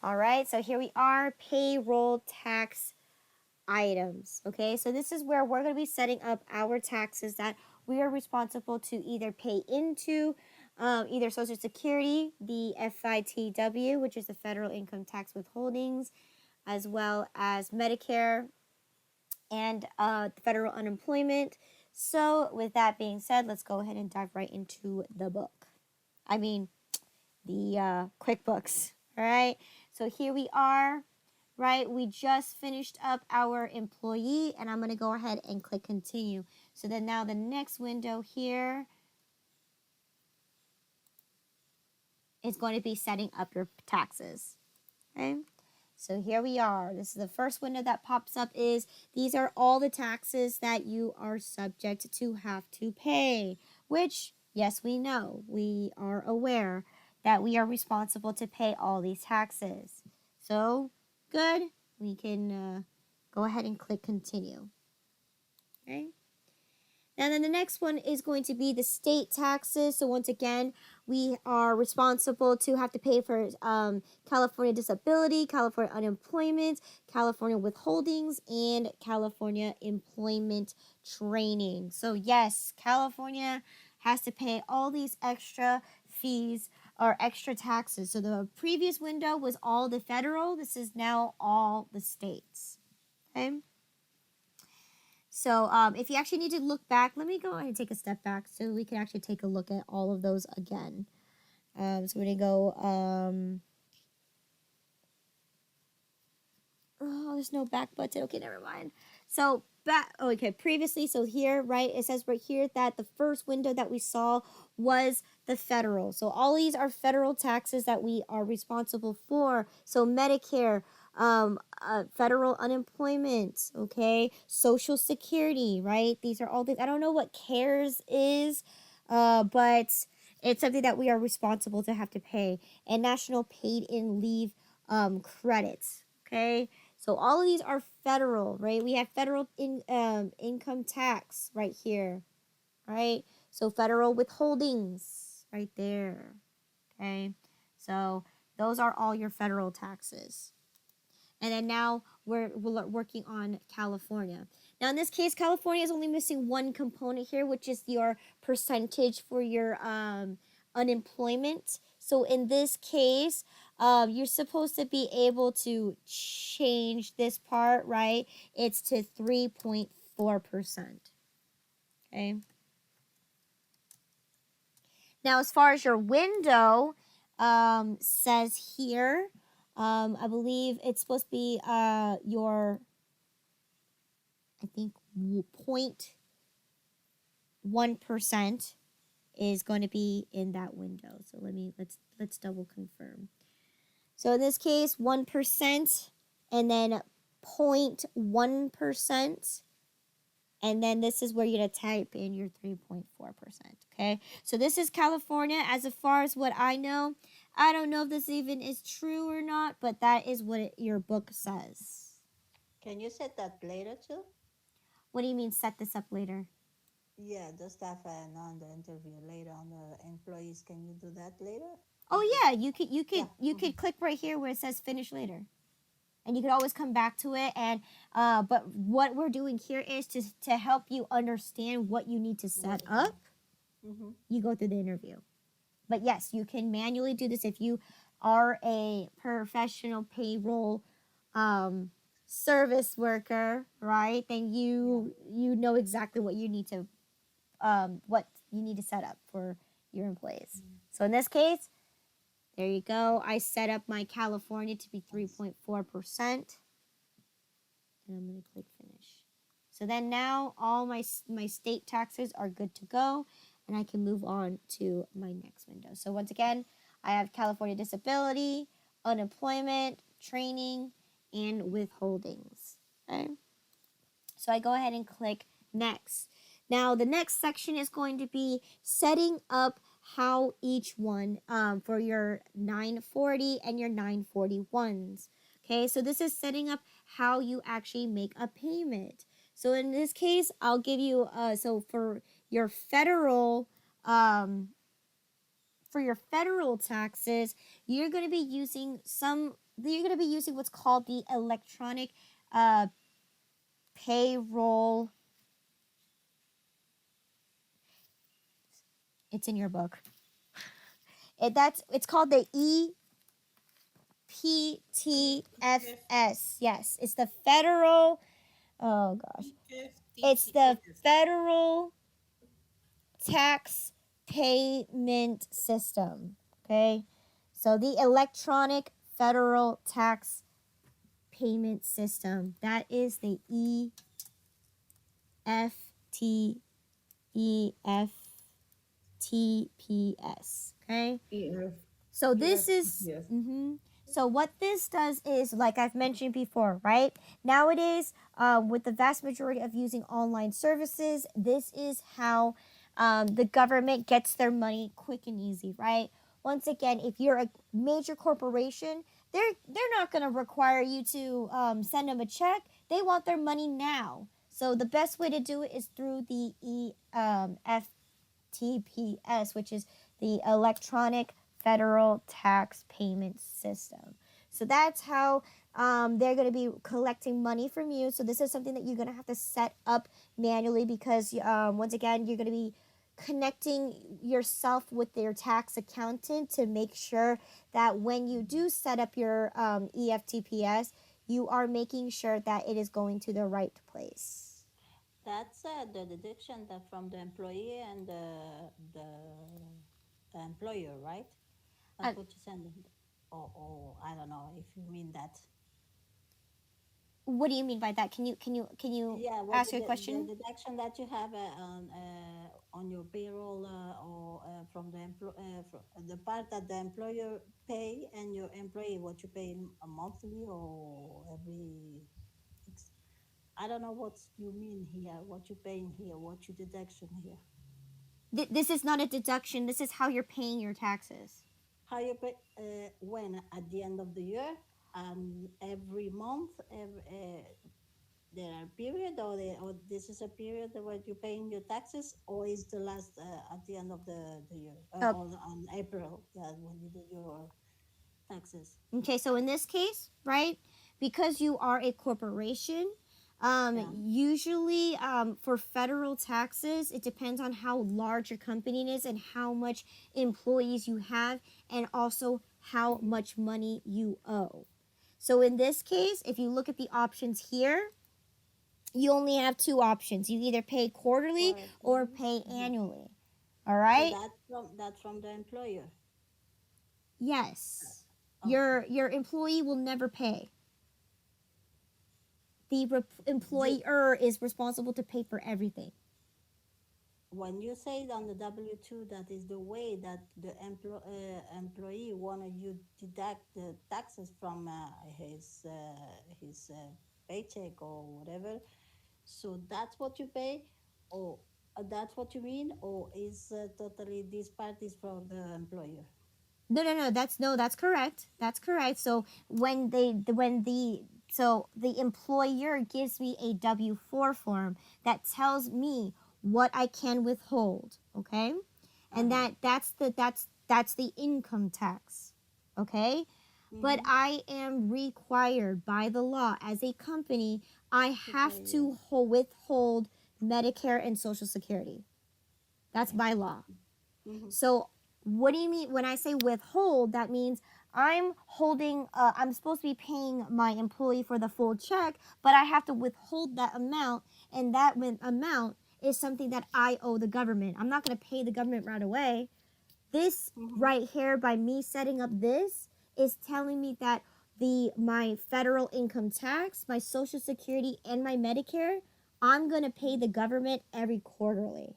All right, so here we are, payroll tax items. Okay, so this is where we're going to be setting up our taxes that we are responsible to either pay into either Social Security, the FITW, which is the Federal Income Tax Withholdings, as well as Medicare and federal unemployment. So, with that being said, let's go ahead and dive right into the book. I mean, the QuickBooks. All right. So here we are. Right. We just finished up our employee, and I'm going to go ahead and click continue. So then now the next window here is going to be setting up your taxes. Okay. So here we are. This is the first window that pops up is these are all the taxes that you are subject to have to pay, which, yes, we know. We are aware that we are responsible to pay all these taxes. So, good. We can go ahead and click continue. Okay. And then the next one is going to be the state taxes. So once again, we are responsible to have to pay for California disability, California unemployment, California withholdings, and California employment training. So yes, California has to pay all these extra fees or extra taxes. So the previous window was all the federal. This is now all the states. Okay. So if you actually need to look back, let me go ahead and take a step back so we can actually take a look at all of those again. So we're going to go, oh, there's no back button. Okay, never mind. So back, oh, okay, previously, so here, right, it says right here that the first window that we saw was the federal. So all these are federal taxes that we are responsible for. So Medicare, federal unemployment, okay, Social Security, right? These are all things. I don't know what CARES is, but it's something that we are responsible to have to pay. And National Paid In Leave credits, okay? So all of these are federal, right? We have federal income tax right here, right? So federal withholdings right there, okay? So those are all your federal taxes. And then now we're working on California. Now in this case, California is only missing one component here, which is your percentage for your unemployment. So in this case, you're supposed to be able to change this part, right? It's to 3.4%. Okay. Now, as far as your window says here, I believe it's supposed to be your, I think, 0.1% is going to be in that window. So let's double confirm. So in this case, 1%, and then 0.1%. And then this is where you're going to type in your 3.4%. Okay. So this is California. As far as what I know, I don't know if this even is true or not, but that is what your book says. Can you set that later too? What do you mean set this up later? Yeah, the staff and on the interview later on the employees. Can you do that later? Oh If yeah, it's you could click right here where it says finish later. And you could always come back to it, and but what we're doing here is to help you understand what you need to set up. Mm-hmm. You go through the interview. But yes, you can manually do this if you are a professional payroll service worker, right? Then you know exactly what you need to set up for your employees. Mm-hmm. So in this case, there you go. I set up my California to be 3.4%. And I'm going to click finish. So then now all my state taxes are good to go, and I can move on to my next window. So once again, I have California disability, unemployment, training, and withholdings. Okay. So I go ahead and click next. Now the next section is going to be setting up how each one for your 940 and your 941s. Okay, so this is setting up how you actually make a payment. So in this case, I'll give you, so for your federal for your federal taxes, you're going to be using what's called the electronic payroll. It's in your book. It's called the EPTFS. Yes, it's the federal. Oh gosh, it's the federal tax payment system. Okay, so the electronic federal tax payment system, that is the EFTPS. Okay, so this is so what this does is, like I've mentioned before, right? Nowadays, with the vast majority of using online services, this is how the government gets their money quick and easy, right? Once again, if you're a major corporation, they're not going to require you to send them a check. They want their money now. So the best way to do it is through the EFTPS, which is the Electronic Federal Tax Payment System. So that's how they're going to be collecting money from you. So this is something that you're going to have to set up manually, because once again, you're going to be connecting yourself with your tax accountant to make sure that when you do set up your EFTPS, you are making sure that it is going to the right place. That's the deduction that from the employee and the employer, right? That's what you send. Or I don't know if you mean that. What do you mean by that? Can you Yeah, ask your question? the deduction that you have on your payroll or from from the part that the employer pay and your employee, what you pay a monthly or every. I don't know what you mean here, what you paying here, what your deduction here. This is not a deduction. This is how you're paying your taxes. How you pay when at the end of the year and every month, there are period, or this is a period where you're paying your taxes, or is the last at the end of the year Oh, on April, yeah, when you do your taxes. okay, so in this case, right, because you are a corporation, Yeah. usually for federal taxes, it depends on how large your company is and how much employees you have, and also how much money you owe. So in this case, if you look at the options here, you only have two options. You either pay quarterly or pay annually. All So right? that's from the employer. Yes. Okay. Your employee will never pay. The You, employer is responsible to pay for everything. when you say on the W-2, that is the way that the employee wanted you deduct the taxes from his paycheck or whatever. So that's what you pay, or that's what you mean, or is totally this part is from the employer? No. That's correct. That's correct. So so the employer gives me a W-4 form that tells me what I can withhold, okay? And that's the income tax. Okay? But I am required by the law as a company, I have to withhold Medicare and Social Security. That's by law. So what do you mean when I say withhold? That means I'm supposed to be paying my employee for the full check, but I have to withhold that amount, and that amount is something that I owe the government. I'm not going to pay the government right away. This right here, by me setting up this, is telling me that my federal income tax, my Social Security, and my Medicare, I'm going to pay the government every quarterly.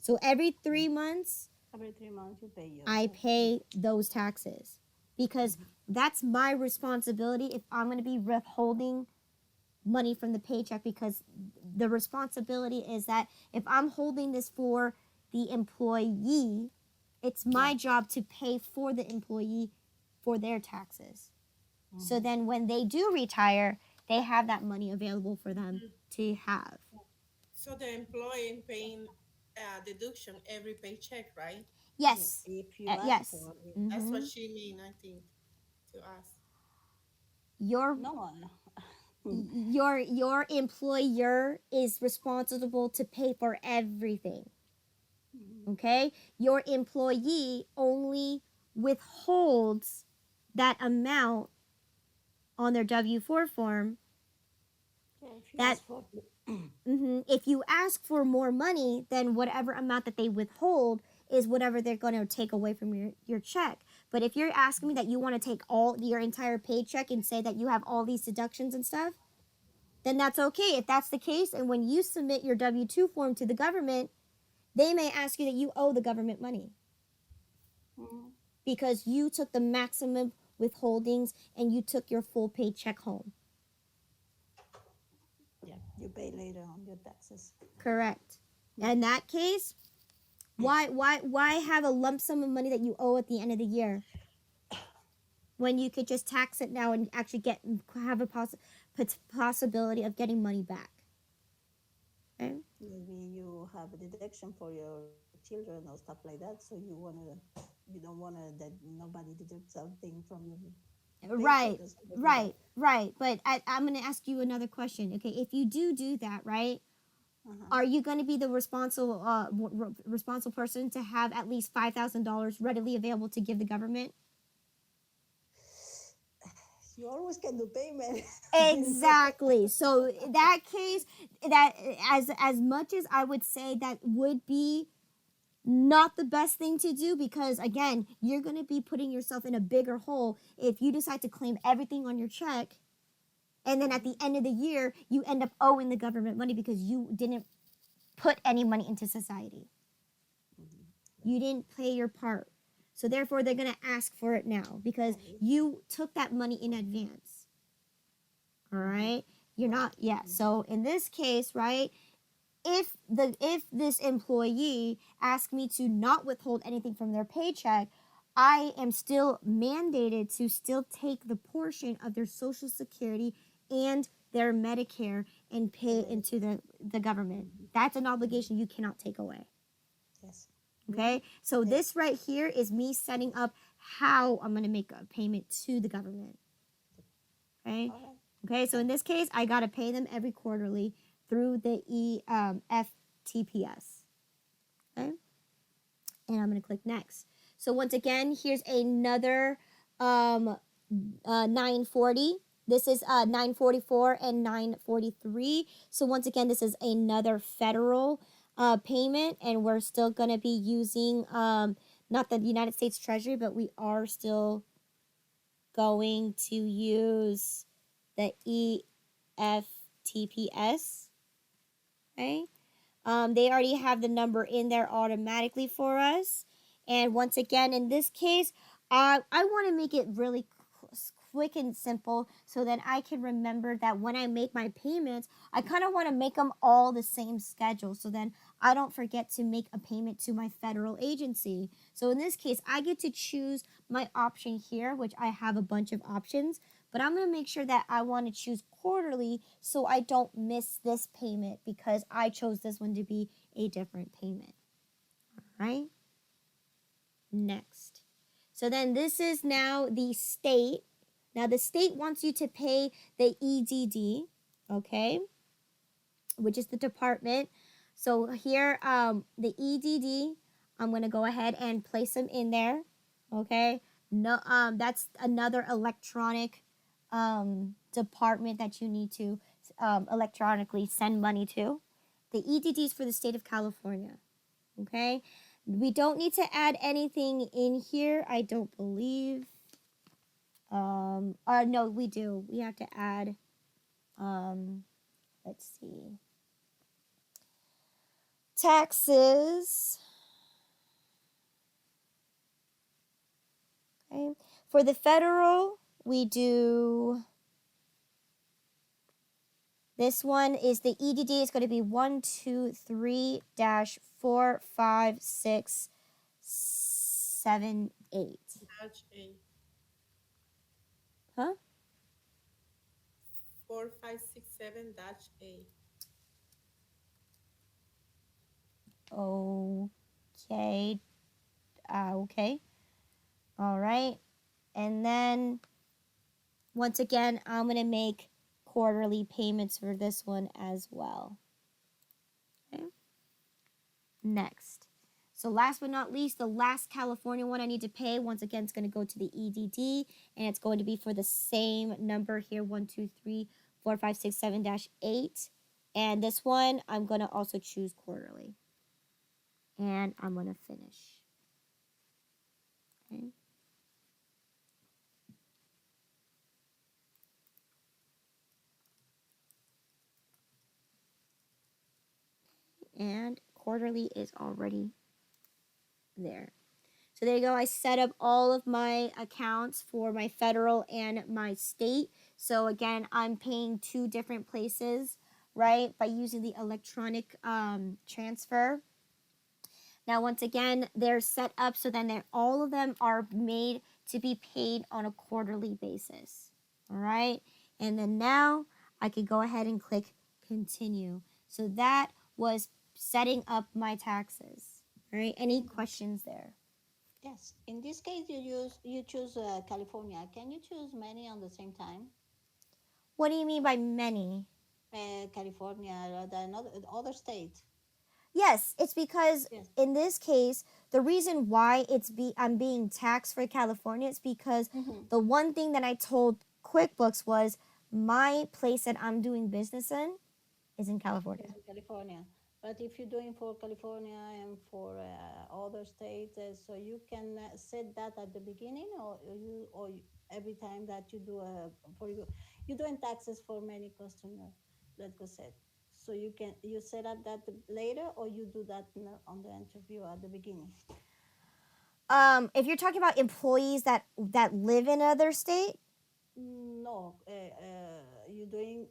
So every 3 months, Every 3 months you pay yourself. I pay those taxes, because that's my responsibility if I'm going to be withholding money from the paycheck, because the responsibility is that if I'm holding this for the employee, it's my job to pay for the employee for their taxes. So then when they do retire, they have that money available for them to have. So the employee paying deduction every paycheck, right? Yes. If you ask Yes. for it. That's what Mm-hmm. she mean, I think, to ask. Your No, your employer is responsible to pay for everything. Mhm. Okay? Your employee only withholds that amount on their W-4 form. Yeah, if you That ask for if you ask for more money, then whatever amount that they withhold is whatever they're going to take away from your check. But if you're asking me that you want to take all your entire paycheck and say that you have all these deductions and stuff, then that's okay. If that's the case, and when you submit your W 2 form to the government, they may ask you that you owe the government money Mhm. because you took the maximum withholdings and you took your full paycheck home. Yeah, you pay later on your taxes. Correct. In Mhm. that case, why have a lump sum of money that you owe at the end of the year when you could just tax it now and actually have a possibility of getting money back? Okay? Maybe you have a deduction for your children or stuff like that, so you don't wanna that nobody deduct something from your paycheck or Right, something like that. right. But I'm going to ask you another question. Okay, if you do that, right? Uh-huh. Are you going to be the responsible person to have at least $5,000 readily available to give the government? You always can do payment. Exactly. So in that case, that as much as I would say that would be not the best thing to do, because again, you're going to be putting yourself in a bigger hole if you decide to claim everything on your check, and then at the end of the year you end up owing the government money because you didn't put any money into society. Mhm. You didn't play your part. So therefore they're going to ask for it now because Okay. you took that money in advance. All Mhm. right? You're Right. not, yeah. So in this case, right, if this employee asked me to not withhold anything from their paycheck, I am still mandated to still take the portion of their social security and their Medicare and The pay it into Medicare. the government. Mhm. That's an Mhm. obligation you cannot take away. Yes. Good. Okay? So Okay. this right here is me setting up how I'm going to make a payment to the government. Okay? All right. Okay, so Got in it. this case, I got to pay them every quarterly through the FTPS. Okay, and I'm going to click next. So once again, here's another 940. This is 944 and 943. So once again, this is another federal payment, and we're still going to be using not the United States Treasury, but we are still going to use the EFTPS. Okay. They already have the number in there automatically for us. And once again, in this case, I want to make it really quick and simple so that I can remember that when I make my payments, I kind of want to make them all the same schedule so then I don't forget to make a payment to my federal agency. So in this case, I get to choose my option here, which I have a bunch of options, but I'm going to make sure that I want to choose quarterly so I don't miss this payment because I chose this one to be a different payment. All right? Next. So then this is now the state. Now the state wants you to pay the EDD, okay, which is the department. So here, the EDD, I'm gonna go ahead and place them in there, okay. No, that's another electronic department that you need to electronically send money to. The EDD is for the state of California, okay. We don't need to add anything in here, I don't believe. No, we do. We have to add. Let's see. Taxes. Okay. For the federal, we do. This one is the EDD is going to be 123 45678. Batch A. Huh? 4567 dash A. Okay. Okay. All right. And then once again, I'm going to make quarterly payments for this one as well. Okay. Next. So last but not least, the last California one I need to pay, once again, it's going to go to the EDD, and it's going to be for the same number here, 1234567-8. And this one, I'm going to also choose quarterly. And I'm going to finish. Okay. And quarterly is already there. So there you go. I set up all of my accounts for my federal and my state. So again, I'm paying two different places, right, by using the electronic transfer. Now, once again, they're set up so then all of them are made to be paid on a quarterly basis. All right. And then now I could go ahead and click continue. So that was setting up my taxes. All right. Any questions there? Yes. In this case, you choose California. Can you choose many on the same time? What do you mean by many? California, another other state. Yes, it's because Yes. in this case, the reason why I'm being taxed for California is because the one thing that I told QuickBooks was my place that I'm doing business in is in California. Yes, in California. But if you're doing for California and for other states, so you can set that at the beginning, every time that you do you're doing taxes for many customers. Let's go set. So you set up that later, or you do that on the interview at the beginning. If you're talking about employees that live in another state, No, you're doing.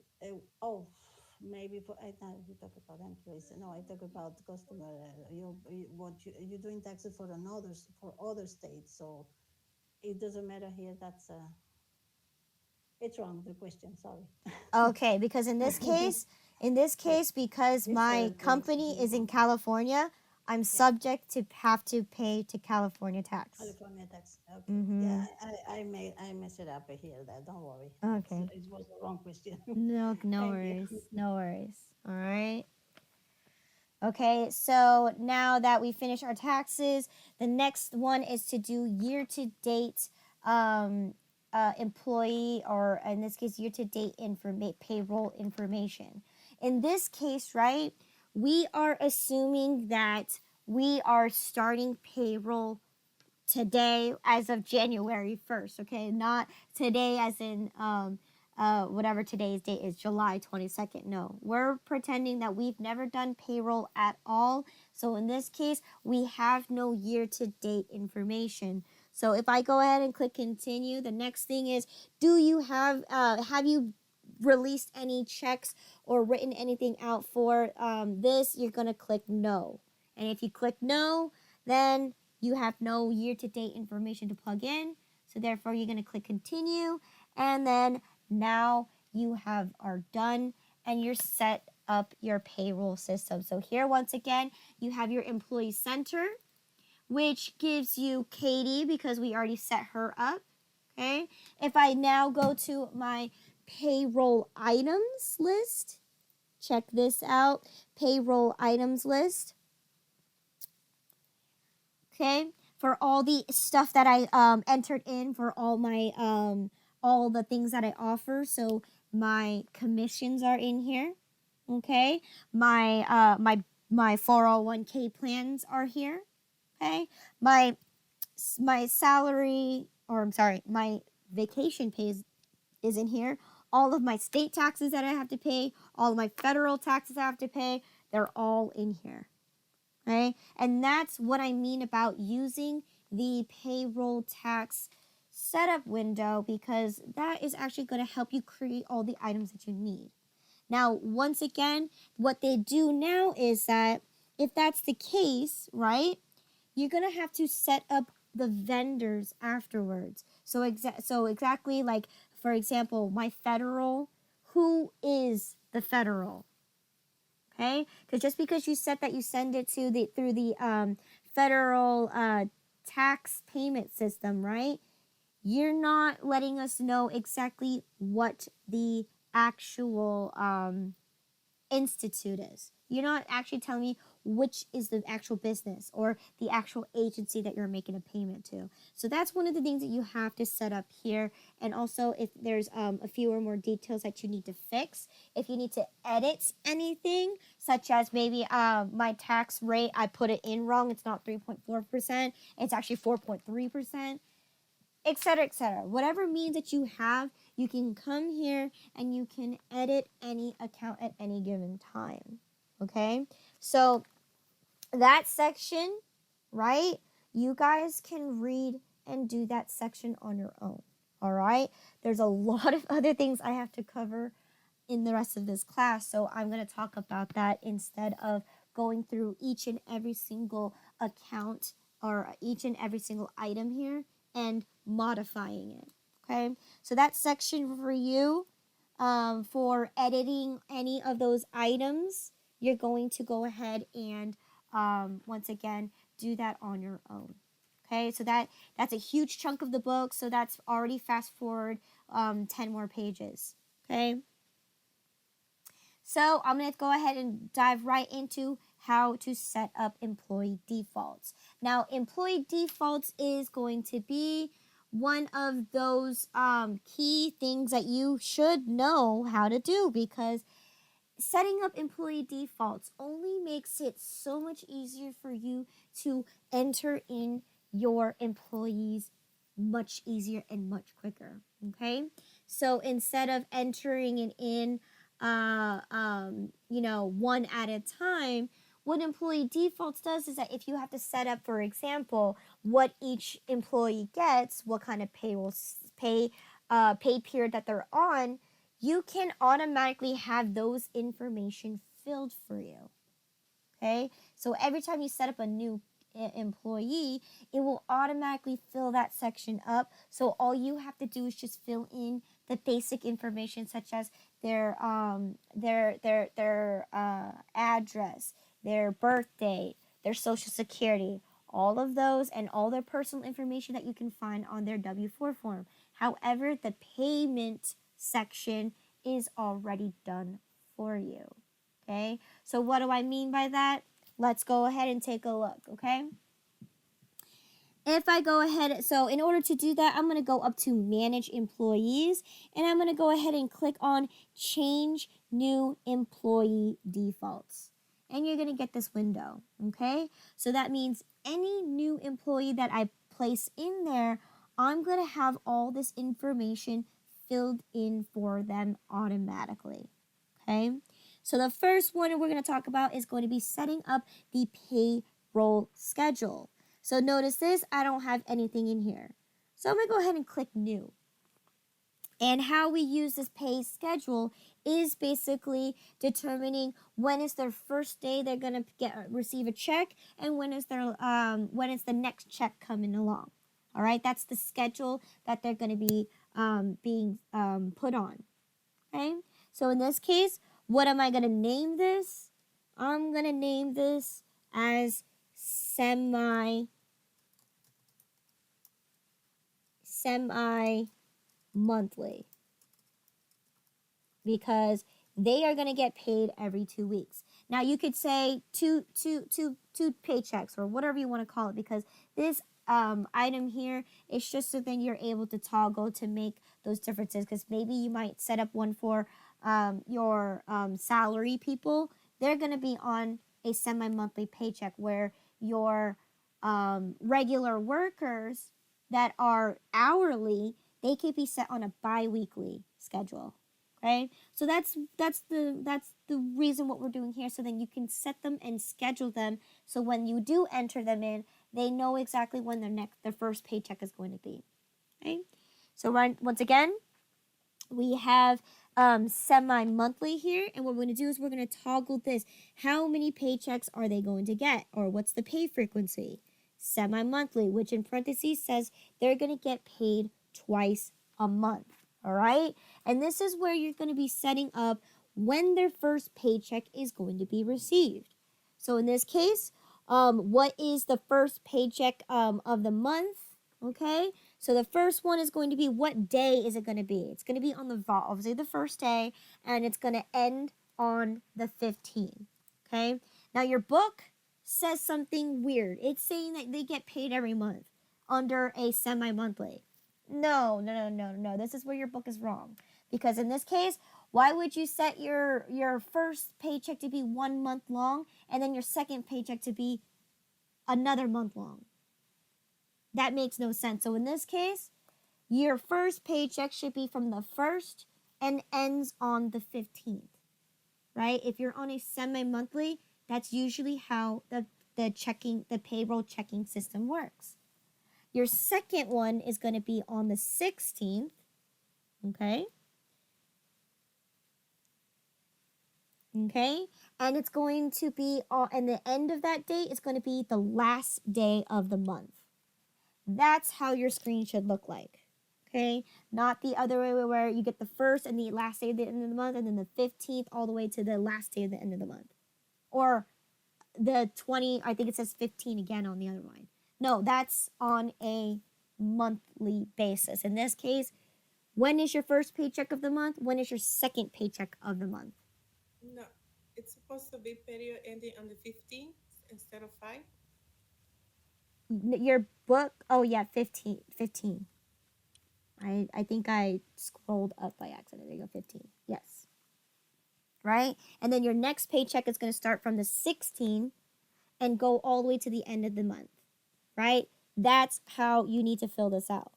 Maybe for I thought you talk about employees. No, I talk about customer. You're doing taxes for for other states, so it doesn't matter here. It's wrong. The question. Sorry. okay, because in this case, because my company is in California, I'm subject to have to pay to California tax. California tax. Okay. Mm-hmm. Yeah, I mess it up here. That don't worry. Okay. It was the wrong question. No Thank you. worries. No worries. All right. Okay, so now that we finish our taxes, the next one is to do year-to-date employee, or in this case, year-to-date payroll information. In this case, right, we are assuming that we are starting payroll today as of January 1st, okay? Not today as in whatever today's date is, July 22nd. No, we're pretending that we've never done payroll at all. So in this case, we have no year-to-date information. So if I go ahead and click continue, the next thing is, do you have you released any checks or written anything out for this? You're going to click no. And if you click no, then you have no year-to-date information to plug in. So therefore, you're going to click continue. And then now you are done and you're set up your payroll system. So here, once again, you have your employee center, which gives you Katie because we already set her up. Okay. If I now go to my payroll items list, check this out, payroll items list. Okay, for all the stuff that I entered in for all my all the things that I offer. So my commissions are in here. Okay, my 401k plans are here. Okay, my salary, or I'm sorry, my vacation pay is in here. All of my state taxes that I have to pay, all of my federal taxes I have to pay, they're all in here. Right? And that's what I mean about using the payroll tax setup window, because that is actually going to help you create all the items that you need. Now, once again, what they do now is that if that's the case, right, you're going to have to set up the vendors afterwards. So exactly like, for example, my federal, who is the federal? Okay, because just because you set that you send it to through the federal tax payment system, right? You're not letting us know exactly what the actual institute is. You're not actually telling me which is the actual business or the actual agency that you're making a payment to. So that's one of the things that you have to set up here. And also, if there's a few or more details that you need to fix, if you need to edit anything, such as maybe my tax rate, I put it in wrong. It's not 3.4%. It's actually 4.3%. Etc., etc. Whatever means that you have, you can come here and you can edit any account at any given time. Okay? So that section, right? You guys can read and do that section on your own. All right? There's a lot of other things I have to cover in the rest of this class, so I'm going to talk about that instead of going through each and every single account or each and every single item here and modifying it. Okay, so that section for you, for editing any of those items, you're going to go ahead and once again do that on your own. Okay, so that's a huge chunk of the book, so that's already fast forward 10 more pages. Okay, so I'm going to go ahead and dive right into how to set up employee defaults. Now, employee defaults is going to be one of those key things that you should know how to do, because setting up employee defaults only makes it so much easier for you to enter in your employees much easier and much quicker. Okay, so instead of entering it in one at a time, what employee defaults does is that if you have to set up, for example, what each employee gets, what kind of pay period that they're on, you can automatically have those information filled for you. Okay, so every time you set up a new employee, it will automatically fill that section up. So all you have to do is just fill in the basic information, such as their address, their birth date, their social security, all of those, and all their personal information that you can find on their W-4 form. However, the payment section is already done for you. Okay, so what do I mean by that? Let's go ahead and take a look, okay? If I go ahead, so in order to do that, I'm going to go up to Manage Employees, and I'm going to go ahead and click on Change New Employee Defaults. And you're going to get this window, okay? So that means any new employee that I place in there, I'm going to have all this information filled in for them automatically, okay? So the first one we're going to talk about is going to be setting up the payroll schedule. So notice this, I don't have anything in here. So I'm going to go ahead and click New. And how we use this pay schedule is basically determining when is their first day they're going to receive a check, and when is the next check coming along. All right, that's the schedule that they're going to be being put on. Okay, so in this case, what am I going to name this? I'm going to name this as semi-monthly, because they are going to get paid every 2 weeks. Now you could say two paychecks or whatever you want to call it, because this item here is just so then you're able to toggle to make those differences, because maybe you might set up one for your salary people. They're going to be on a semi-monthly paycheck, where your regular workers that are hourly, they could be set on a bi-weekly schedule. Okay, so that's the reason what we're doing here, so then you can set them and schedule them, so when you do enter them in, they know exactly when their first paycheck is going to be. Okay, so once again, we have semi-monthly here, and what we're going to do is we're going to toggle this. How many paychecks are they going to get, or what's the pay frequency? Semi-monthly, which in parentheses says they're going to get paid twice a month. All right, and this is where you're going to be setting up when their first paycheck is going to be received. So in this case, what is the first paycheck of the month. Okay, so the first one is going to be, what day is it going to be? It's going to be on the obviously the first day, and it's going to end on the 15th. Okay, now your book says something weird. It's saying that they get paid every month under a semi-monthly. No. This is where your book is wrong, because in this case, why would you set your first paycheck to be 1 month long and then your second paycheck to be another month long? That makes no sense. So in this case, your first paycheck should be from the 1st and ends on the 15th, right? If you're on a semi-monthly, that's usually how the payroll checking system works. Your second one is going to be on the 16th, okay? Okay, and it's going to be, and the end of that date is going to be the last day of the month. That's how your screen should look like. Okay, not the other way where you get the first and the last day of the end of the month, and then the 15th all the way to the last day of the end of the month. Or the 20, I think it says 15 again on the other line. No, that's on a monthly basis. In this case, when is your first paycheck of the month? When is your second paycheck of the month? No, it's supposed to be period ending on the 15th instead of 5. Your book, oh yeah, 15. I think I scrolled up by accident. There you go, 15. Yes. Right? And then your next paycheck is going to start from the 16th and go all the way to the end of the month. Right? That's how you need to fill this out.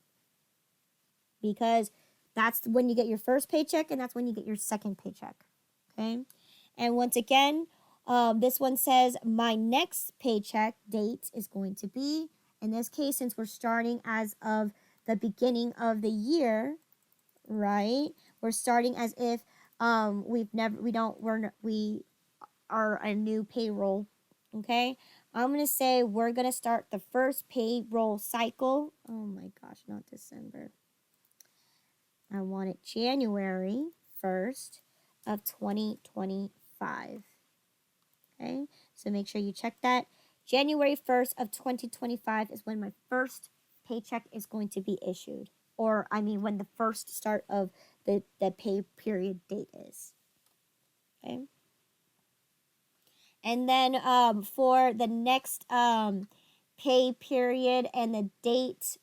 Because that's when you get your first paycheck and that's when you get your second paycheck. Okay? And once again, this one says my next paycheck date is going to be, in this case, since we're starting as of the beginning of the year, right? We're starting as if we are a new payroll. Okay, I'm gonna say we're gonna start the first payroll cycle. Oh my gosh, not December. I want it January 1st of 2025. Okay, so make sure you check that. January 1st of 2025 is when my first paycheck is going to be issued. Or, I mean, when the first start of the pay period date is. Okay. And then for the next pay period and the date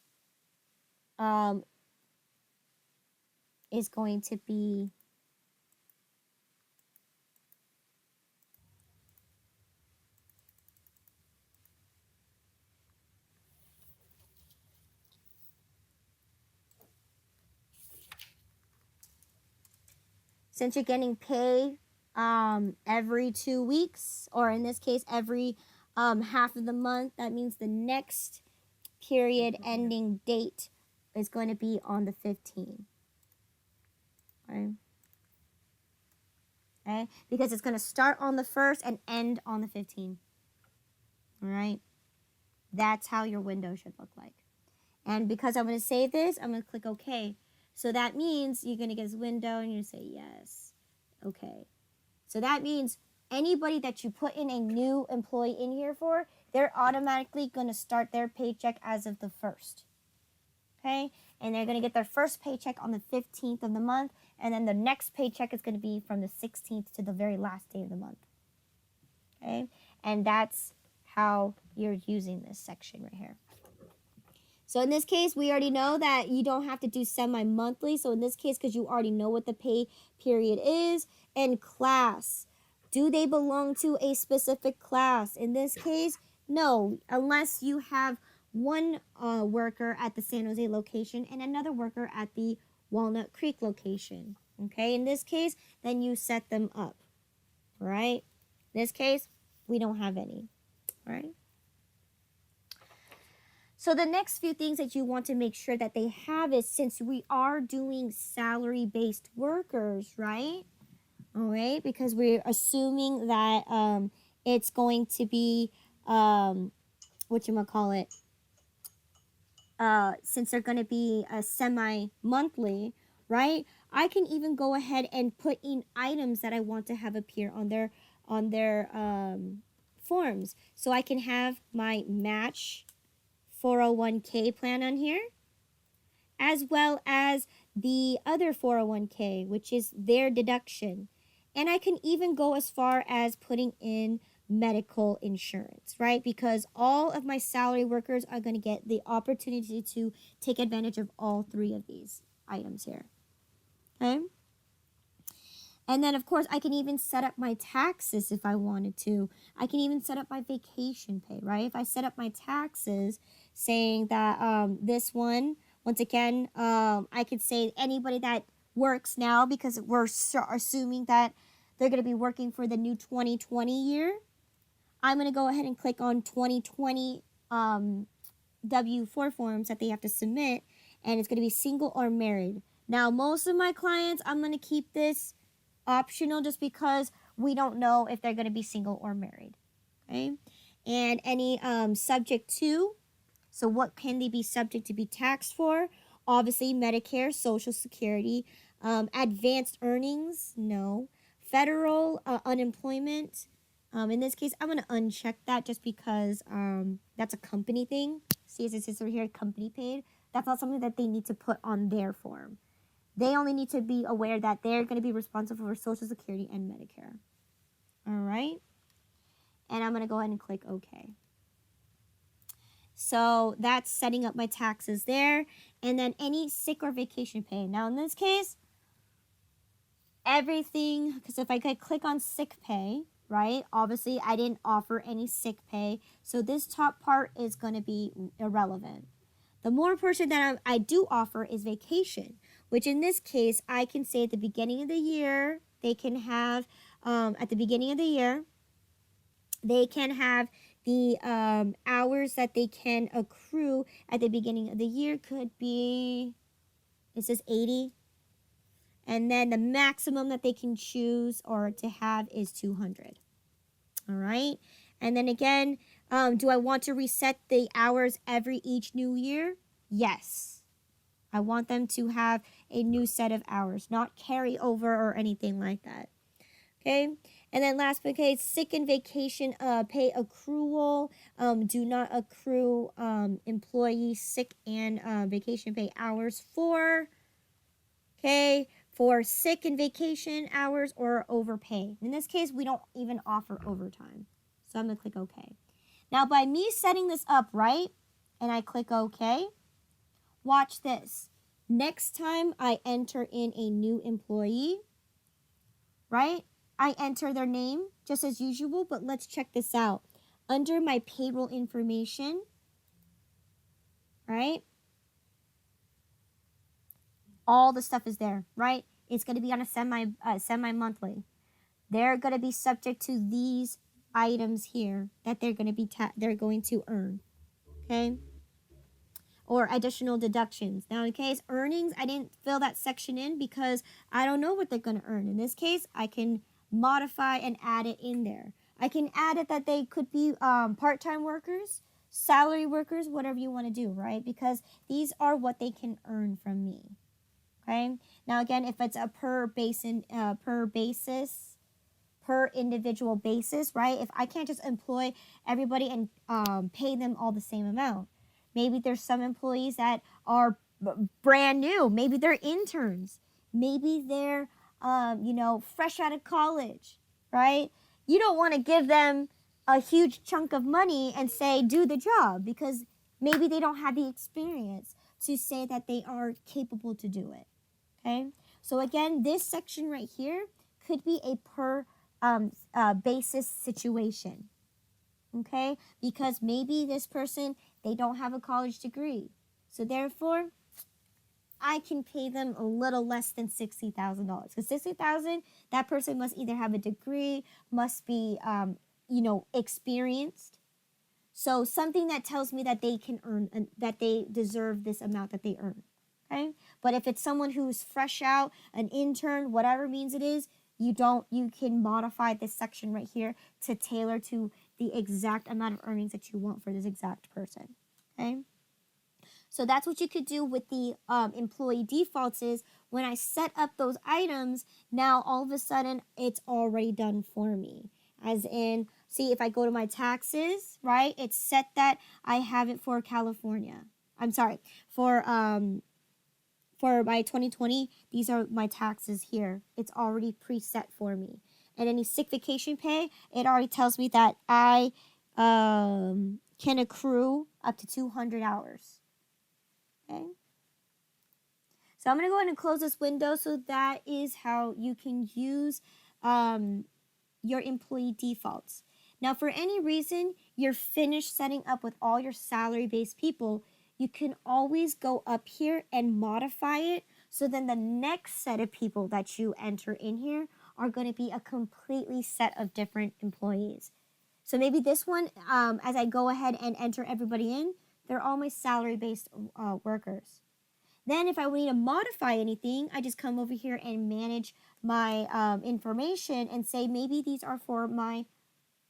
is going to be since you're getting paid every 2 weeks, or in this case, every half of the month, that means the next period ending date is going to be on the 15th. Okay? Okay? Because it's going to start on the 1st and end on the 15th. All right? That's how your window should look like. And because I'm going to save this, I'm going to click OK. So that means you're going to get this window and you're going to say yes. Okay. So that means anybody that you put in a new employee in here for, they're automatically going to start their paycheck as of the 1st. Okay? And they're going to get their first paycheck on the 15th of the month. And then the next paycheck is going to be from the 16th to the very last day of the month. Okay? And that's how you're using this section right here. So in this case, we already know that you don't have to do semi-monthly. So in this case, because you already know what the pay period is, and class. Do they belong to a specific class? In this case, no, unless you have one worker at the San Jose location and another worker at the Walnut Creek location. Okay, in this case, then you set them up. All right? In this case, we don't have any. All right? So the next few things that you want to make sure that they have is, since we are doing salary-based workers, right? All right, because we're assuming that it's going to be, since they're going to be a semi-monthly, right? I can even go ahead and put in items that I want to have appear on their forms. So I can have my match 401k plan on here, as well as the other 401k, which is their deduction. And I can even go as far as putting in medical insurance, right? Because all of my salary workers are going to get the opportunity to take advantage of all three of these items here. Okay? And then, of course, I can even set up my taxes if I wanted to. I can even set up my vacation pay, right? If I set up my taxes saying that this one, once again, I could say anybody that works now, because we're assuming that they're going to be working for the new 2020 year. I'm going to go ahead and click on 2020 W-4 forms that they have to submit, and it's going to be single or married. Now, most of my clients, I'm going to keep this optional just because we don't know if they're going to be single or married. Okay? And any subject to, so what can they be subject to be taxed for? Obviously, Medicare, Social Security, advanced earnings, no. Federal unemployment. In this case, I'm going to uncheck that just because that's a company thing. See, as it says over here, company paid. That's not something that they need to put on their form. They only need to be aware that they're going to be responsible for Social Security and Medicare. All right? And I'm going to go ahead and click OK. So that's setting up my taxes there. And then any sick or vacation pay. Now, in this case, everything, because if I could click on sick pay, right? Obviously, I didn't offer any sick pay. So this top part is going to be irrelevant. The more portion that I do offer is vacation, which in this case, I can say at the beginning of the year, they can have, at the beginning of the year, they can have the hours that they can accrue at the beginning of the year could be, it says 80. And then the maximum that they can choose or to have is 200. All right. And then again, do I want to reset the hours each new year? Yes. I want them to have a new set of hours, not carry over or anything like that. Okay. And then last but okay, sick and vacation pay accrual. Do not accrue employee sick and vacation pay hours for, okay, for sick and vacation hours or overpay. In this case, we don't even offer overtime. So I'm going to click OK. Now, by me setting this up right, and I click OK, watch this. Next time I enter in a new employee, right, I enter their name just as usual, but let's check this out. Under my payroll information, right, all the stuff is there, right? It's going to be on a semi-monthly. They're going to be subject to these items here that they're going to be they're going to earn, okay? Or additional deductions. Now, in case earnings, I didn't fill that section in because I don't know what they're going to earn. In this case, I can modify and add it in there. I can add it that they could be part-time workers, salary workers, whatever you want to do, right? Because these are what they can earn from me. Okay. Now again, if it's a per individual basis, right? If I can't just employ everybody and pay them all the same amount, maybe there's some employees that are brand new. Maybe they're interns. Maybe they're fresh out of college, right? You don't want to give them a huge chunk of money and say do the job because maybe they don't have the experience to say that they are capable to do it. Okay, so again, this section right here could be a per basis situation. Okay, because maybe this person, they don't have a college degree. So therefore, I can pay them a little less than $60,000. Because $60,000, that person must either have a degree, must be, experienced. So something that tells me that they can earn, that they deserve this amount that they earn. Okay, but if it's someone who's fresh out, an intern, whatever means it is, you can modify this section right here to tailor to the exact amount of earnings that you want for this exact person. Okay, so that's what you could do with the employee defaults is when I set up those items, now all of a sudden it's already done for me. As in, see if I go to my taxes, right? It's set that I have it for California. I'm sorry, for my 2020, these are my taxes here. It's already preset for me. And any sick vacation pay, it already tells me that I can accrue up to 200 hours. Okay. So I'm going to go ahead and close this window. So that is how you can use your employee defaults. Now, for any reason you're finished setting up with all your salary-based people, you can always go up here and modify it. So then the next set of people that you enter in here are going to be a completely set of different employees. So maybe this one, as I go ahead and enter everybody in, they're all my salary-based workers. Then if I need to modify anything, I just come over here and manage my information and say maybe these are for my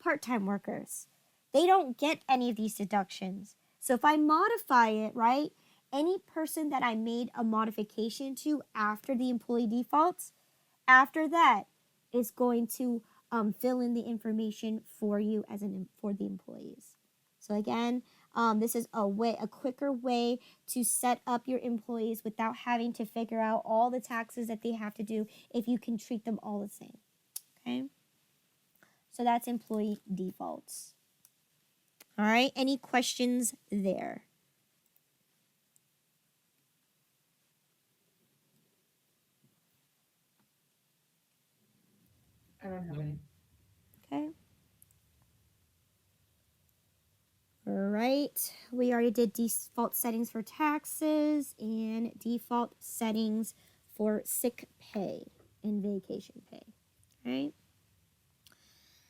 part-time workers. They don't get any of these deductions. So if I modify it, right, any person that I made a modification to after the employee defaults, after that is going to fill in the information for you for the employees. So again, this is a quicker way to set up your employees without having to figure out all the taxes that they have to do if you can treat them all the same. Okay? So that's employee defaults. All right, any questions there? I don't have any. Okay. All right, we already did default settings for taxes and default settings for sick pay and vacation pay. All right.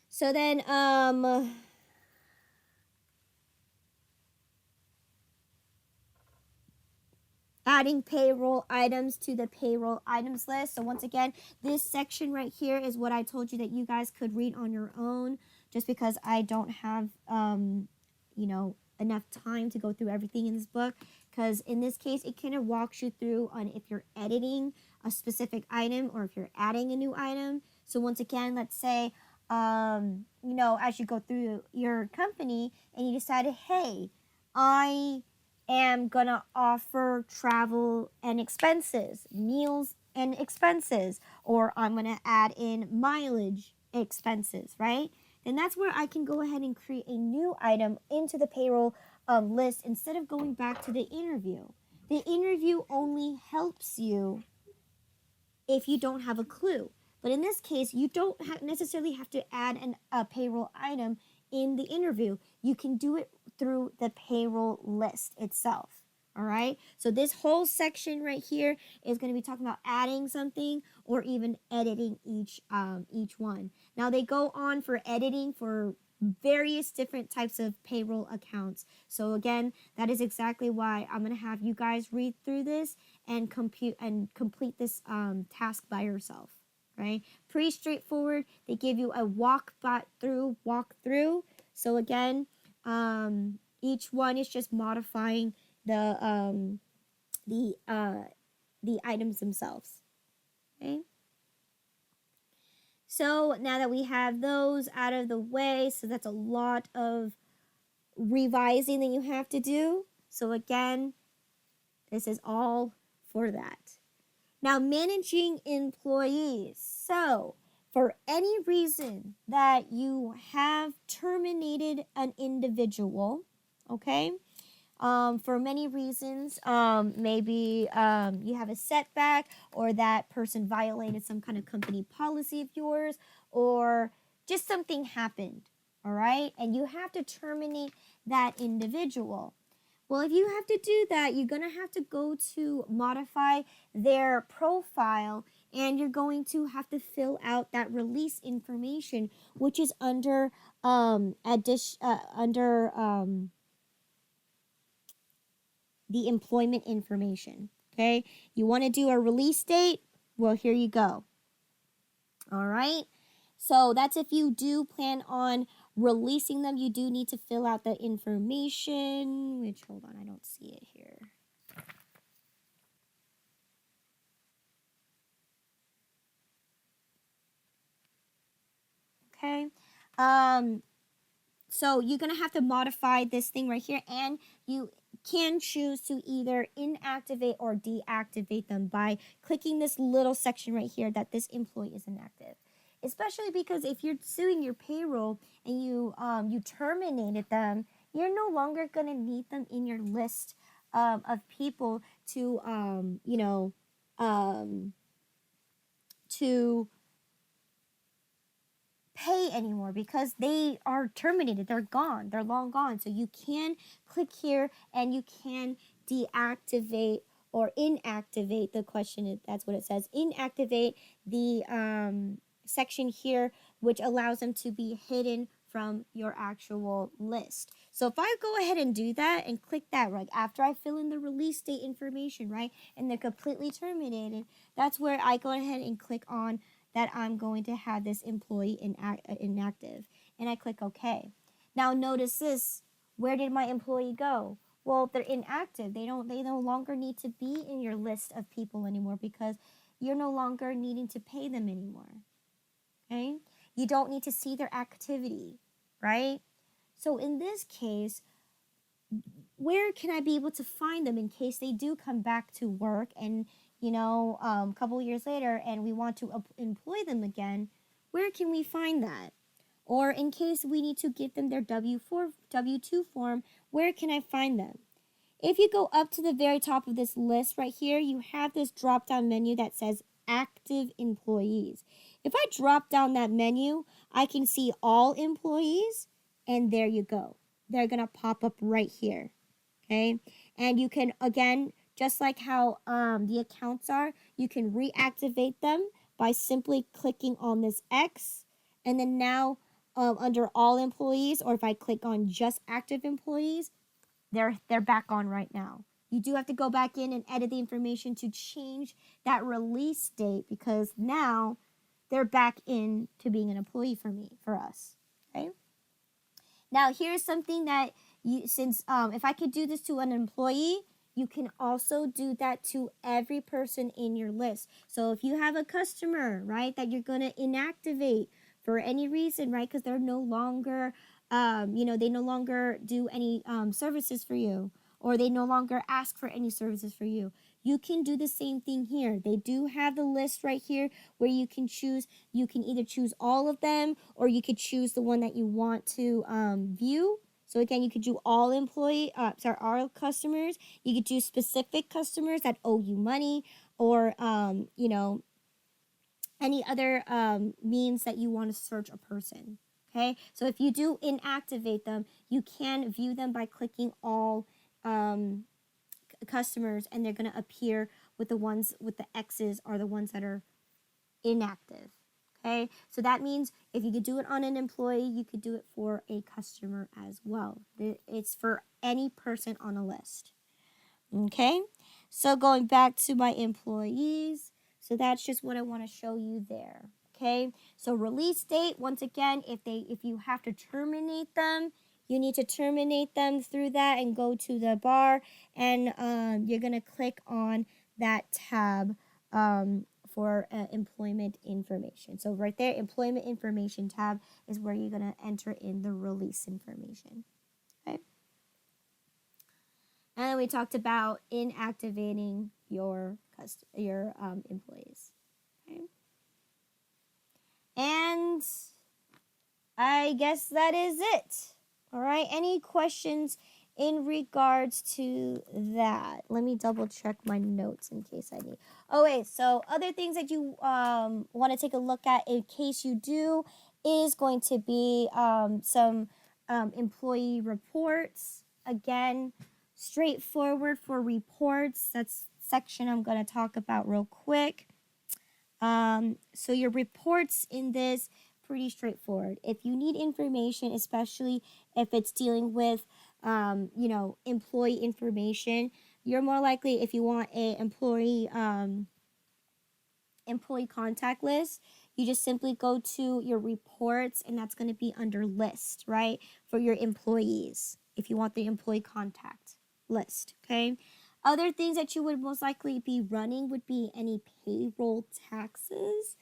So then, adding payroll items to the payroll items list. So once again, this section right here is what I told you that you guys could read on your own, just because I don't have, enough time to go through everything in this book. Because in this case, it kind of walks you through on if you're editing a specific item or if you're adding a new item. So once again, let's say, as you go through your company and you decided, hey, I am gonna offer travel and expenses, meals and expenses, or I'm gonna add in mileage expenses, right? Then that's where I can go ahead and create a new item into the payroll list instead of going back to the interview. The interview only helps you if you don't have a clue. But in this case, you don't necessarily have to add a payroll item in the interview. You can do it through the payroll list itself. All right. So this whole section right here is going to be talking about adding something or even editing each one. Now they go on for editing for various different types of payroll accounts. So again, that is exactly why I'm going to have you guys read through this and complete this task by yourself. Right? Pretty straightforward. They give you a walk through. So again, each one is just modifying the items themselves. Okay. So now that we have those out of the way, so that's a lot of revising that you have to do. So again, this is all for that. Now, managing employees. So, for any reason that you have terminated an individual, okay, for many reasons, maybe you have a setback or that person violated some kind of company policy of yours or just something happened, all right, and you have to terminate that individual. Well, if you have to do that, you're going to have to go to modify their profile and you're going to have to fill out that release information, which is under the employment information. Okay, you want to do a release date? Well, here you go. All right. So that's if you do plan on releasing them, you do need to fill out the information, which, hold on, I don't see it here. Okay. So you're going to have to modify this thing right here, and you can choose to either inactivate or deactivate them by clicking this little section right here that this employee is inactive. Especially because if you're doing your payroll and you terminated them, you're no longer going to need them in your list of people to to pay anymore, because they are terminated. They're gone. They're long gone. So you can click here and you can deactivate or inactivate. The question is, that's what it says. Inactivate the section here, which allows them to be hidden from your actual list. So if I go ahead and do that and click that, right after I fill in the release date information, right, and they're completely terminated, that's where I go ahead and click on that I'm going to have this employee inactive, and I click OK. Now notice this. Where did my employee go? Well, they're inactive. They no longer need to be in your list of people anymore, because you're no longer needing to pay them anymore. Okay? You don't need to see their activity, right? So in this case, where can I be able to find them in case they do come back to work and a couple of years later, and we want to employ them again? Where can we find that? Or in case we need to give them their W-2 form, where can I find them? If you go up to the very top of this list right here, you have this drop-down menu that says active employees. If I drop down that menu, I can see all employees, and there you go. They're going to pop up right here. Okay? And you can, again, just like how the accounts are, you can reactivate them by simply clicking on this X. And then now under all employees, or if I click on just active employees, they're back on right now. You do have to go back in and edit the information to change that release date, because now they're back in to being an employee for us. Okay? Now here's something that if I could do this to an employee, you can also do that to every person in your list. So if you have a customer, right, that you're going to inactivate for any reason, right, because they're no longer, they no longer do any services for you, or they no longer ask for any services for you, you can do the same thing here. They do have the list right here where you can choose. You can either choose all of them, or you could choose the one that you want to view. So again, you could do all all customers. You could do specific customers that owe you money, or any other means that you want to search a person. Okay, so if you do inactivate them, you can view them by clicking all customers, and they're going to appear with the ones with the X's are the ones that are inactive. Okay, so that means if you could do it on an employee, you could do it for a customer as well. It's for any person on a list. Okay, so going back to my employees, so that's just what I want to show you there. Okay, so release date, once again, if you have to terminate them, you need to terminate them through that and go to the bar, and you're going to click on that tab for employment information. So right there, employment information tab is where you're going to enter in the release information. Okay. And then we talked about inactivating your employees. Okay. And I guess that is it. All right. Any questions in regards to that? Let me double check my notes in case I need. Oh, wait. So other things that you want to take a look at in case you do is going to be some employee reports. Again, straightforward for reports. That's section I'm going to talk about real quick. So your reports in this, pretty straightforward. If you need information, especially if it's dealing with, employee information, you're more likely, if you want a employee contact list, you just simply go to your reports, and that's going to be under list, right, for your employees, if you want the employee contact list. Okay. Other things that you would most likely be running would be any payroll taxes.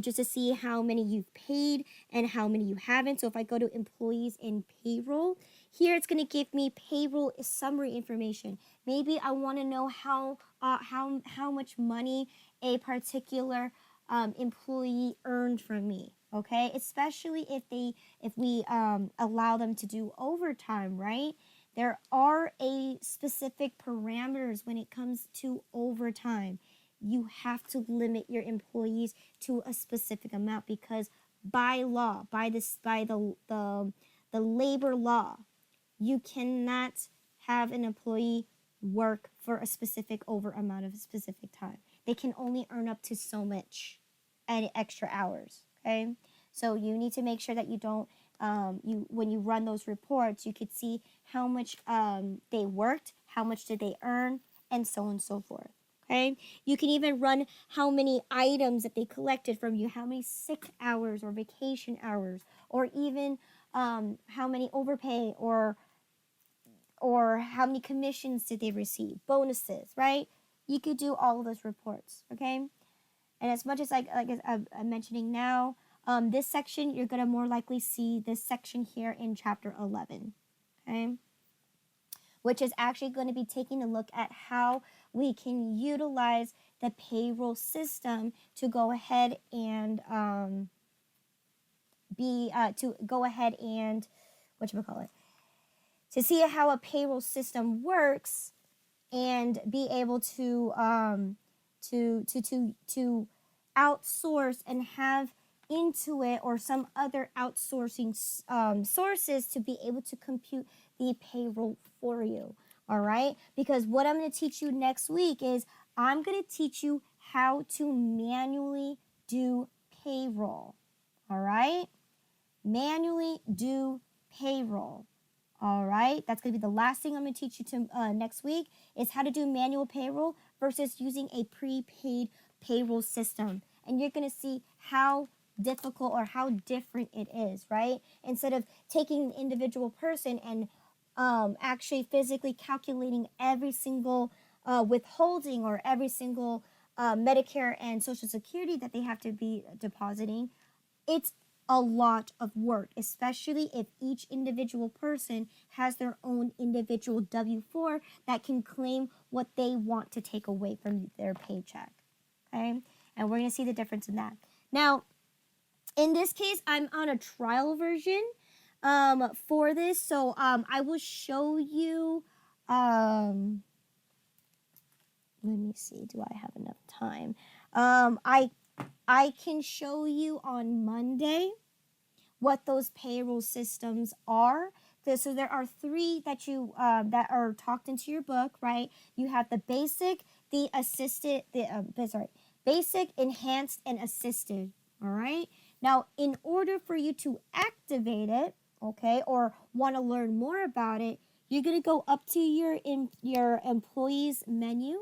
just to see how many you've paid and how many you haven't. So if I go to employees and payroll, here it's going to give me payroll summary information. Maybe I want to know how much money a particular employee earned from me. Okay, especially if we allow them to do overtime, right? There are a specific parameters when it comes to overtime. You have to limit your employees to a specific amount because by law, by the labor law, you cannot have an employee work for a specific over amount of a specific time. They can only earn up to so much and extra hours. Okay, so you need to make sure that you don't when you run those reports, you could see how much they worked, how much did they earn, and so on and so forth. Okay, you can even run how many items that they collected from you, how many sick hours or vacation hours, or even how many overpay or how many commissions did they receive, bonuses, right? You could do all of those reports. Okay, and as much as like I'm mentioning now, this section, you're going to more likely see this section here in chapter 11, okay? Which is actually going to be taking a look at how we can utilize the payroll system to go ahead and to see how a payroll system works and be able to outsource and have Intuit or some other outsourcing sources to be able to compute the payroll for you. All right, because what I'm going to teach you next week is I'm going to teach you how to manually do payroll. All right, manually do payroll. All right, that's going to be the last thing I'm going to teach you to next week is how to do manual payroll versus using a prepaid payroll system. And you're going to see how difficult or how different it is, right? Instead of taking an individual person and actually physically calculating every single withholding or every single Medicare and Social Security that they have to be depositing, it's a lot of work, especially if each individual person has their own individual W-4 that can claim what they want to take away from their paycheck. Okay, and we're going to see the difference in that. Now, in this case, I'm on a trial version for this, so I will show you. Let me see. Do I have enough time? I can show you on Monday what those payroll systems are. So there are three that you that are talked into your book, right? You have the basic, the assisted, basic, enhanced, and assisted. All right. Now, in order for you to activate it, okay, or want to learn more about it, you're gonna go up to your employees menu.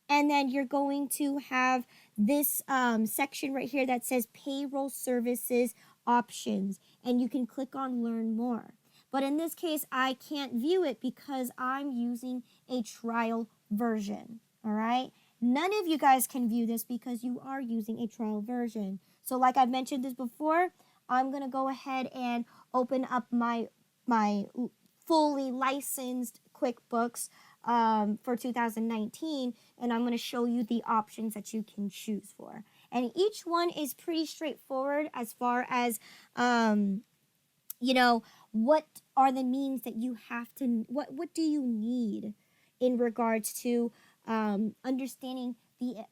And then you're going to have this section right here that says payroll services options. And you can click on learn more. But in this case, I can't view it because I'm using a trial version. All right. None of you guys can view this because you are using a trial version. So like I've mentioned this before, I'm going to go ahead and open up my fully licensed QuickBooks for 2019, and I'm going to show you the options that you can choose for. And each one is pretty straightforward as far as, what are the means that you have to, what do you need in regards to understanding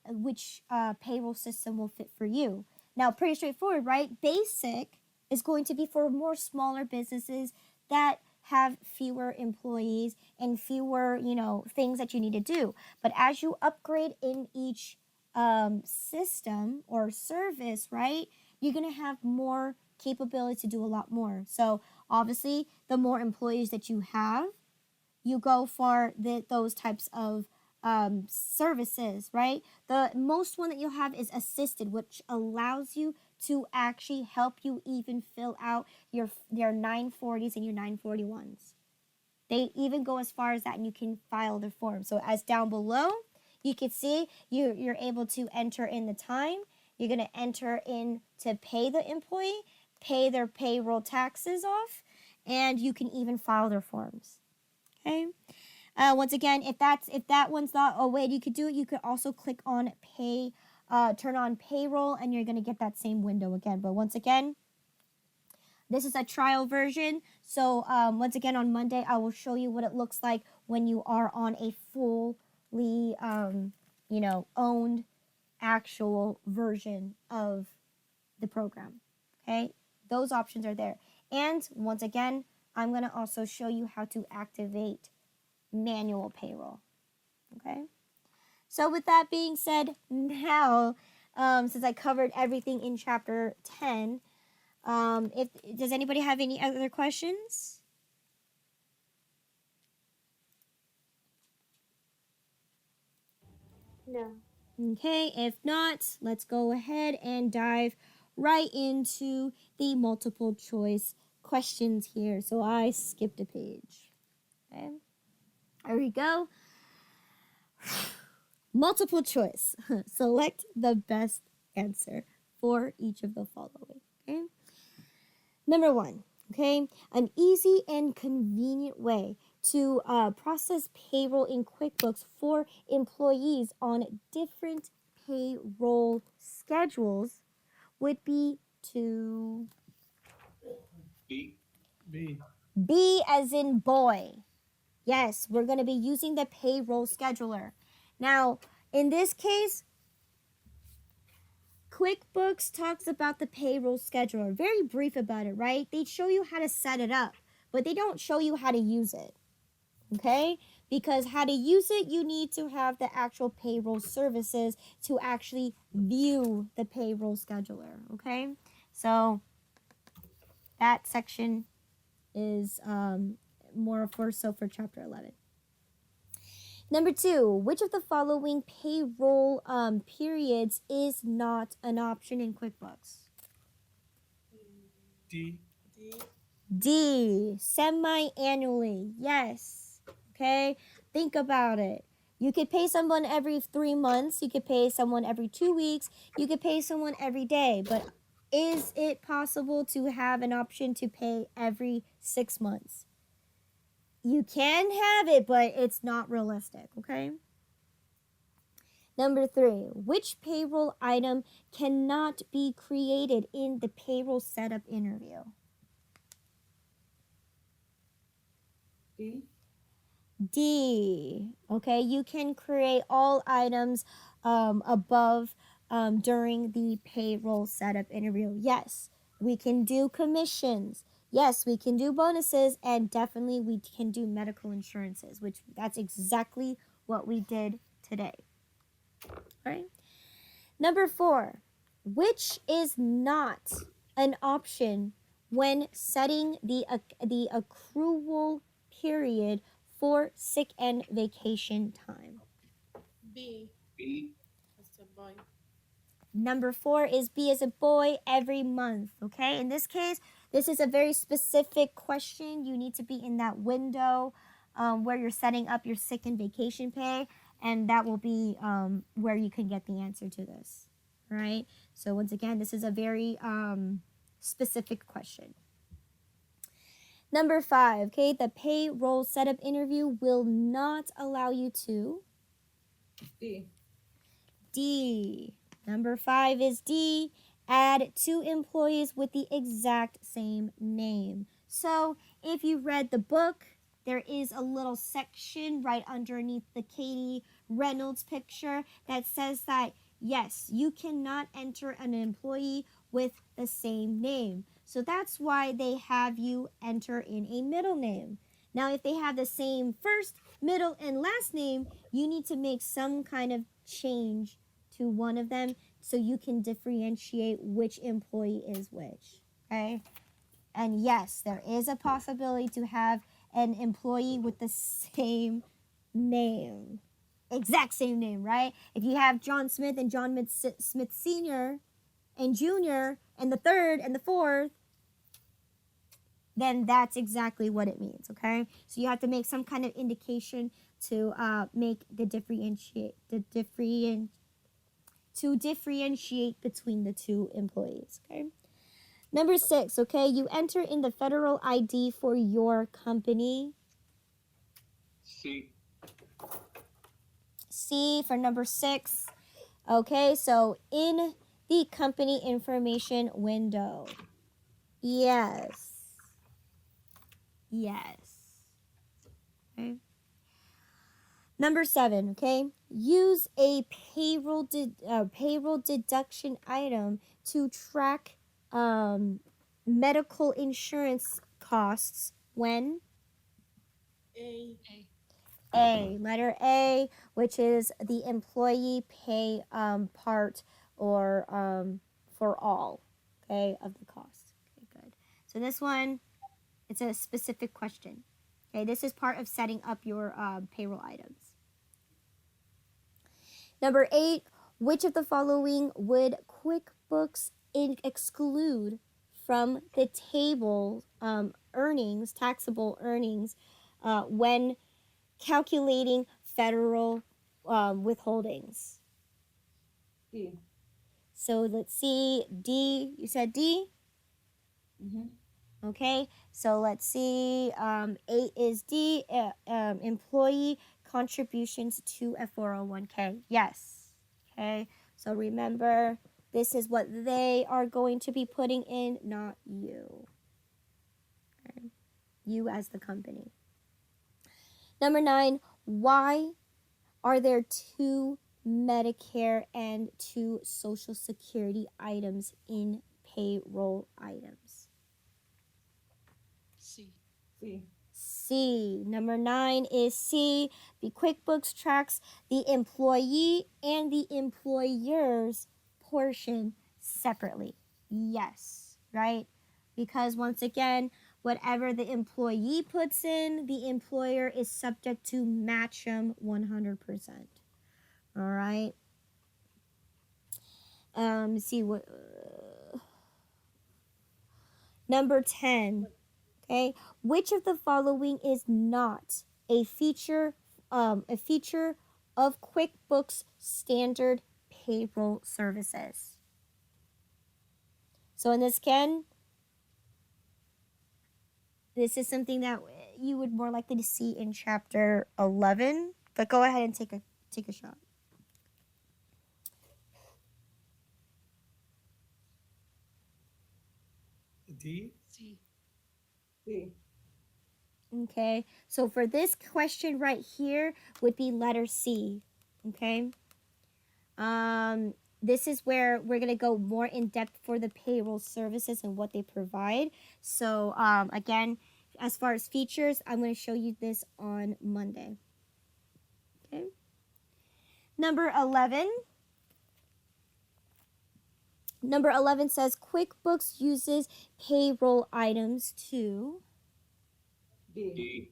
which payroll system will fit for you. Now, pretty straightforward, right? Basic is going to be for more smaller businesses that have fewer employees and fewer, things that you need to do. But as you upgrade in each system or service, right, you're going to have more capability to do a lot more. So obviously, the more employees that you have, you go for those types of services, right? The most one that you'll have is assisted, which allows you to actually help you even fill out your 940s and your 941s. They even go as far as that, and you can file the form. So as down below, you can see you're able to enter in the time. You're going to enter in to pay the employee, pay their payroll taxes off, and you can even file their forms. Okay. Once again, if that one's not a way you could do it, you could also click on pay, turn on payroll, and you're going to get that same window again. But once again, this is a trial version. So once again, on Monday, I will show you what it looks like when you are on a fully, owned actual version of the program. Okay, those options are there. And once again, I'm going to also show you how to activate manual payroll. Okay, so with that being said, now since I covered everything in chapter 10, if does anybody have any other questions? No. Okay, if not, let's go ahead and dive right into the multiple choice questions here. So I skipped a page. Okay, there we go. Multiple choice. Select the best answer for each of the following. Okay. Number 1. Okay, an easy and convenient way to process payroll in QuickBooks for employees on different payroll schedules would be to B. B as in boy. Yes, we're going to be using the payroll scheduler. Now, in this case, QuickBooks talks about the payroll scheduler. Very brief about it, right? They show you how to set it up, but they don't show you how to use it. Okay? Because how to use it, you need to have the actual payroll services to actually view the payroll scheduler. Okay? So that section is more for chapter 11. Number 2, which of the following payroll periods is not an option in QuickBooks? D. D, semi-annually. Yes. Okay? Think about it. You could pay someone every 3 months. You could pay someone every 2 weeks. You could pay someone every day. But is it possible to have an option to pay every 6 months? You can have it, but it's not realistic, okay? Number 3, which payroll item cannot be created in the payroll setup interview? D. D. Okay, you can create all items above during the payroll setup interview. Yes, we can do commissions. Yes, we can do bonuses, and definitely we can do medical insurances, which that's exactly what we did today. All right. Number 4, which is not an option when setting the accrual period for sick and vacation time? B. B. That's a boy. Number 4 is B as a boy, every month. Okay, in this case, this is a very specific question. You need to be in that window where you're setting up your sick and vacation pay, and that will be where you can get the answer to this. All right, so once again, this is a very specific question. Number 5, okay, the payroll setup interview will not allow you to D. D. Number 5 is D. Add 2 employees with the exact same name. So if you read the book, there is a little section right underneath the Katie Reynolds picture that says that, yes, you cannot enter an employee with the same name. So that's why they have you enter in a middle name. Now, if they have the same first, middle, and last name, you need to make some kind of change to one of them so you can differentiate which employee is which. Okay? And yes, there is a possibility to have an employee with the same name. Exact same name, right? If you have John Smith and John Smith Sr. and Jr. and the third and the fourth, then that's exactly what it means, okay? So you have to make some kind of indication to make the to differentiate between the two employees. Okay. Number 6, okay, you enter in the federal ID for your company. C. C for number 6. Okay, so in the company information window. Yes. Yes. Okay. Number 7, okay, use a payroll deduction item to track medical insurance costs when A. A, letter A, which is the employee pay part or for all, okay, of the cost. Okay, good. So this one, it's a specific question. Okay, this is part of setting up your payroll items. Number 8, which of the following would QuickBooks exclude from the table earnings, taxable earnings, when calculating federal withholdings? D. So let's see, D, you said D? Mm-hmm. Okay, so let's see, 8 is D, employee contributions to a 401k. Yes. Okay, so remember, this is what they are going to be putting in, not you. Okay. You as the company. Number 9, why are there 2 Medicare and 2 Social Security items in payroll items? C. C. C. Number 9 is C. The QuickBooks tracks the employee and the employer's portion separately. Yes, right? Because once again, whatever the employee puts in, the employer is subject to match them 100%. All right. See what. Number 10. Okay, which of the following is not a feature of QuickBooks standard payroll services? So in this, Ken, this is something that you would more likely to see in chapter 11. But go ahead and take a shot. D. C. D. Okay, so for this question right here would be letter C. Okay. This is where we're going to go more in depth for the payroll services and what they provide. So, again, as far as features, I'm going to show you this on Monday. Okay. Number 11. Number 11 says QuickBooks uses payroll items to D. D.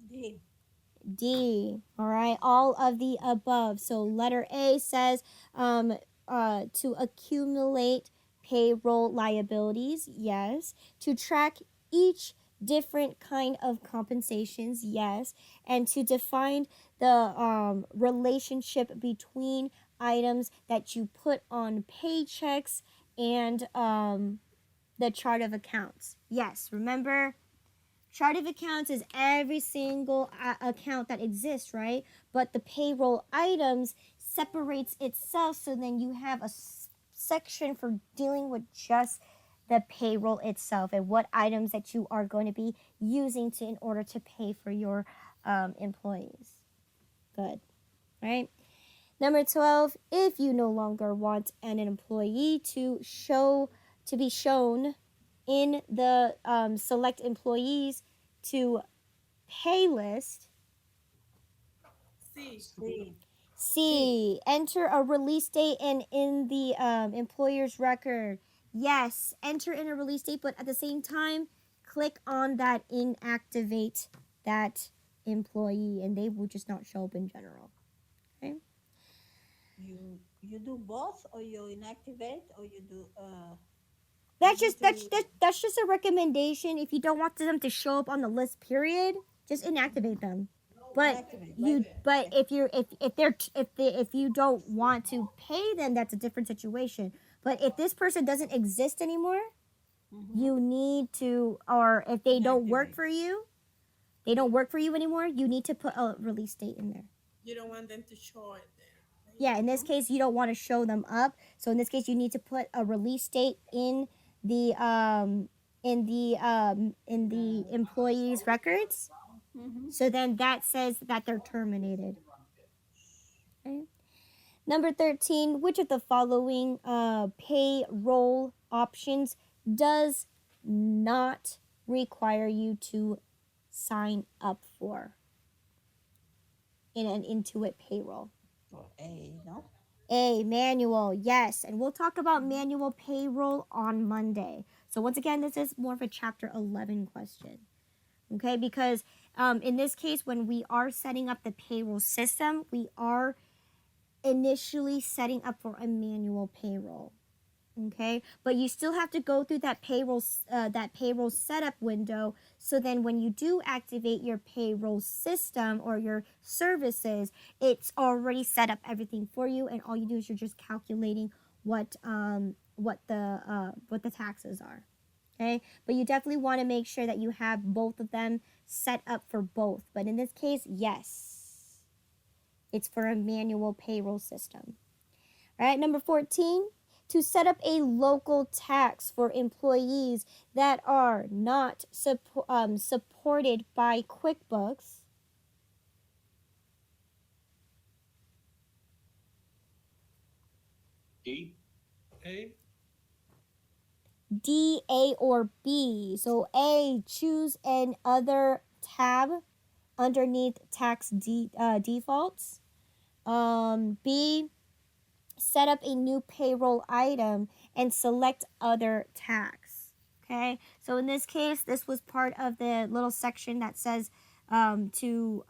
D. D. All right, all of the above. So letter A says to accumulate payroll liabilities, yes. To track each different kind of compensations, yes. And to define the relationship between items that you put on paychecks and the chart of accounts. Yes, remember? Chart of accounts is every single account that exists, right? But the payroll items separates itself, so then you have a section for dealing with just the payroll itself and what items that you are going to be using in order to pay for your employees. Good, right? Number 12, if you no longer want an employee to be shown in the select employees to pay list. C. C. C, enter a release date and in the employer's record. Yes, enter in a release date, but at the same time, click on that inactivate that employee and they will just not show up in general. Okay. You do both, or you inactivate, or you do That's just you do- that's just a recommendation. If you don't want them to show up on the list, period, just inactivate them. But Inactivate, you, right? but Okay. if you don't want to pay them, that's a different situation. But if this person doesn't exist anymore, Mm-hmm. you need to, or if they don't work Inactivate. for you, they don't work for you anymore, you need to put a release date in there. You don't want them to show it there. Right? Yeah, in this case, you don't want to show them up. So in this case, you need to put a release date the um in the employee's records. Mm-hmm. So then that says that they're terminated. Okay. Number 13, which of the following payroll options does not require you to sign up for in an Intuit payroll? Or A, no? A, manual, yes. And we'll talk about manual payroll on Monday. So once again, this is more of a chapter 11 question. Okay, because in this case, when we are setting up the payroll system, we are initially setting up for a manual payroll. Okay, but you still have to go through that payroll setup window. So then when you do activate your payroll system or your services, it's already set up everything for you, and all you do is you're just calculating what the taxes are. Okay, but you definitely want to make sure that you have both of them set up for both. But in this case, yes, it's for a manual payroll system. All right, number 14, to set up a local tax for employees that are not supported by QuickBooks. D. A. D, A, or B. So A, choose an other tab underneath tax defaults. B, set up a new payroll item and select other tax. Okay, so in this case, this was part of the little section that says to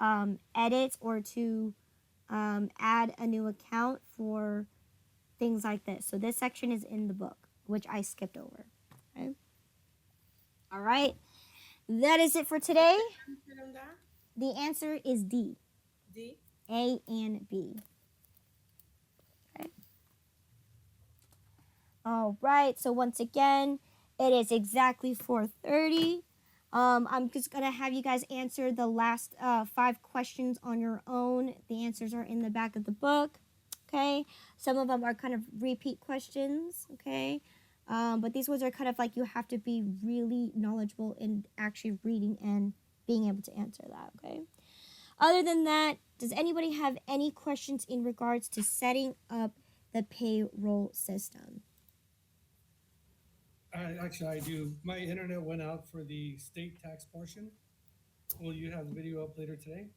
edit or to add a new account for things like this. So this section is in the book, which I skipped over. Okay. All right, that is it for today. Answer on that? The answer is D, D. A, and B. All right, so once again, it is exactly 4:30. I'm just gonna have you guys answer the last 5 questions on your own. The answers are in the back of the book. Okay, some of them are kind of repeat questions. Okay, but these ones are kind of like you have to be really knowledgeable in actually reading and being able to answer that. Okay. Other than that, does anybody have any questions in regards to setting up the payroll system? Actually, I do. My internet went out for the state tax portion. Will you have the video up later today?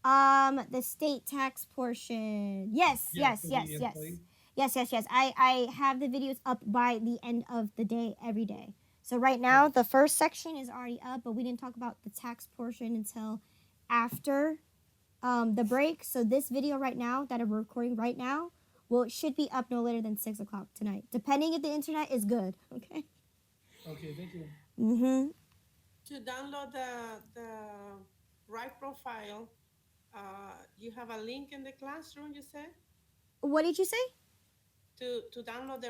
The state tax portion. Yes, Yeah, yes, for yes, the yes. employee. Yes. I have the videos up by the end of the day every day. So right now, the first section is already up, but we didn't talk about the tax portion until after the break. So this video right now that I'm recording right now, well, it should be up no later than 6 o'clock tonight, depending if the internet is good. Okay. Okay, thank you. Mm-hmm. To download the right profile, you have a link in the classroom, you said? What did you say? To download the